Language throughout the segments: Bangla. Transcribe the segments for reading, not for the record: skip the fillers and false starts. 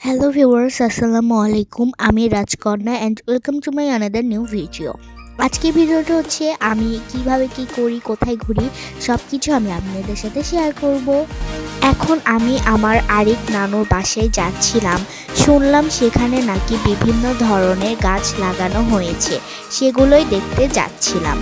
Hello viewers, আসসালামু আলাইকুম। আমি রাজকন্যা and welcome to my another new video. আজকে ভিডিওটা হচ্ছে আমি কিভাবে কি করি, কোথায় ঘুরি সবকিছু আমি আপনাদের সাথে শেয়ার করব। এখন আমি আমার আরেক নানুর বাসায় যাচ্ছিলাম। শুনলাম সেখানে নাকি বিভিন্ন ধরনের গাছ লাগানো হয়েছে, সেগুলোই দেখতে যাচ্ছিলাম।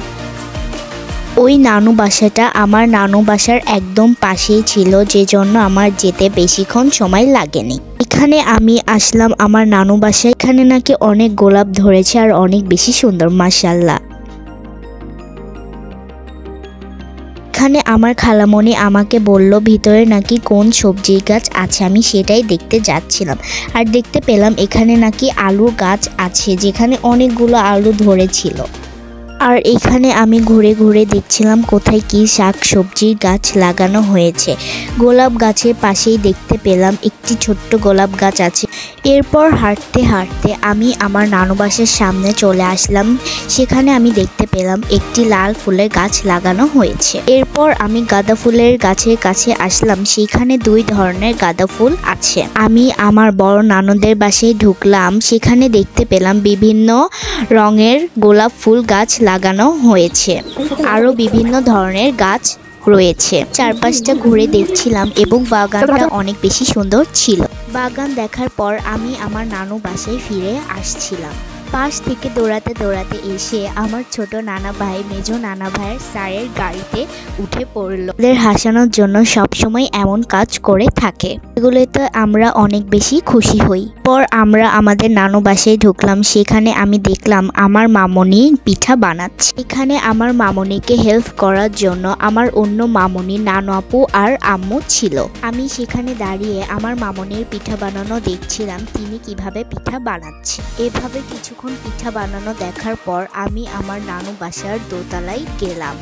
ওই নানু বাসাটা আমার নানু বাসার একদম পাশেই ছিল, যে জন্য আমার যেতে বেশিক্ষণ সময় লাগেনি। এখানে আমি আসলাম আমার নানু বাসায়। এখানে নাকি অনেক গোলাপ ধরেছে আর অনেক বেশি সুন্দর, মাশাআল্লাহ। এখানে আমার খালামণি আমাকে বলল ভিতরে নাকি কোন সবজির গাছ আছে, আমি সেটাই দেখতে যাচ্ছিলাম। আর দেখতে পেলাম এখানে নাকি আলুর গাছ আছে, যেখানে অনেকগুলো আলু ধরেছিল। আর এখানে আমি ঘুরে ঘুরে দেখছিলাম কোথায় কি শাক সবজির গাছ লাগানো হয়েছে। গোলাপ গাছের পাশেই দেখতে পেলাম একটি ছোট্ট গোলাপ গাছ আছে। এরপর হাঁটতে হাঁটতে আমি আমার নানু বাসার সামনে চলে আসলাম। সেখানে আমি দেখতে পেলাম একটি লাল ফুলের গাছ লাগানো হয়েছে। এরপর আমি গাঁদা ফুলের গাছের কাছে আসলাম। সেখানে দুই ধরনের গাঁদা ফুল আছে। আমি আমার বড় নানুদের বাসায় ঢুকলাম। সেখানে দেখতে পেলাম বিভিন্ন রঙের গোলাপ ফুল গাছ লাগানো হয়েছে, আরো বিভিন্ন ধরনের গাছ রয়েছে। চারপাশটা ঘুরে দেখছিলাম এবং বাগানটা অনেক বেশি সুন্দর ছিল। বাগান দেখার পর আমি আমার নানু বাসায় ফিরে আসছিলাম। পাশ থেকে দৌড়াতে দৌড়াতে এসে আমার ছোট নানা ভাই মেজো নানা ভাইয়ের স্যারের গাড়িতে উঠে পড়ল। ওদের হাসানোর জন্য সবসময় এমন কাজ করে থাকে, এগুলোতে আমরা অনেক বেশি খুশি হই। পর আমরা আমাদের নানু বাসায় ঢুকলাম। সেখানে আমি দেখলাম আমার মামনি পিঠা বানাচ্ছে। এখানে আমার মামনিকে হেল্প করার জন্য আমার অন্য মামনি, নানু আপু আর আম্মু ছিল। আমি সেখানে দাঁড়িয়ে আমার মামনির পিঠা বানানো দেখছিলাম, তিনি কিভাবে পিঠা বানাচ্ছে। এভাবে কিছুক্ষণ পিঠা বানানো দেখার পর আমি আমার নানু বাসার দোতলায় গেলাম।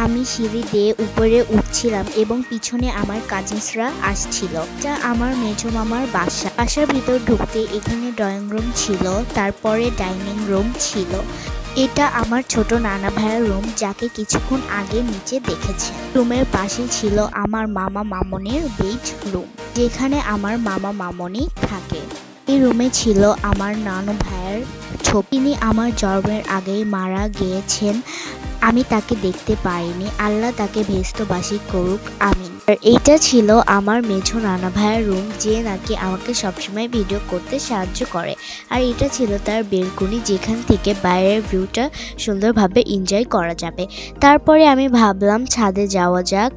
আমি সিঁড়ি দিয়ে উপরে উঠছিলাম এবং পিছনে আমার কাজিনসরা আসছিল। যা আমার মেজো মামার বাসা। বাসার ভিতর ঢুকতে এখানে ড্রয়িং রুম ছিল, তারপরে ডাইনিং রুম ছিল। এটা আমার ছোট নানা ভাইয়ের রুম, যাকে কিছুক্ষণ আগে নিচে দেখেছে। রুমের পাশে ছিল আমার মামা মামনির বেড রুম, যেখানে আমার মামা মামনি থাকে। এই রুমে ছিল আমার নানু ভাইয়ের ছবি। তিনি আমার জন্মের আগেই মারা গিয়েছেন, আমি তাকে দেখতে পাইনি। আল্লাহ তাকে ভেস্তবাসী করুক, আমিন। আর এইটা ছিল আমার মেঝো নানা ভাইয়ের রুম, যে নাকি আমাকে সবসময় ভিডিও করতে সাহায্য করে। আর এটা ছিল তার বেলকনি, যেখান থেকে বাইরের ভিউটা সুন্দরভাবে এনজয় করা যাবে। তারপরে আমি ভাবলাম ছাদে যাওয়া যাক।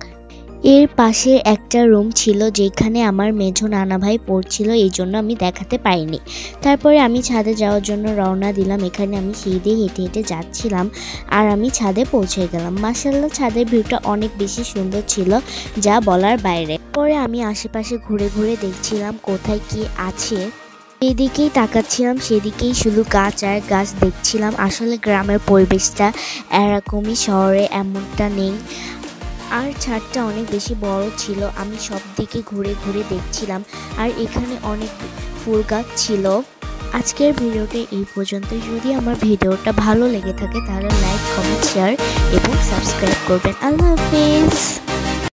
এর পাশে একটা রুম ছিল, যেখানে আমার মেঝো নানা ভাই পড়ছিল, এই জন্য আমি দেখাতে পাইনি। তারপরে আমি ছাদে যাওয়ার জন্য রওনা দিলাম। এখানে আমি সিঁড়ি দিয়ে হেঁটে হেঁটে যাচ্ছিলাম আর আমি ছাদে পৌঁছে গেলাম। মাশাআল্লাহ, ছাদের ভিউটা অনেক বেশি সুন্দর ছিল, যা বলার বাইরে। পরে আমি আশেপাশে ঘুরে ঘুরে দেখছিলাম কোথায় কি আছে। এদিকেই তাকাচ্ছিলাম, সেদিকেই শুধু গাছ আর গাছ দেখছিলাম। আসলে গ্রামের পরিবেশটা এরকমই, শহরে এমনটা নেই। আর ছাদটা অনেক বেশি বড় ছিল। আমি সব দিকে ঘুরে ঘুরে দেখছিলাম। আর এখানে অনেক ফুল গাছ ছিল। আজকের ভিডিওটা এই পর্যন্ত। যদি আমার ভিডিওটা ভালো লেগে থাকে তাহলে লাইক, কমেন্ট, শেয়ার এবং সাবস্ক্রাইব করবেন। আল্লাহ হাফেজ।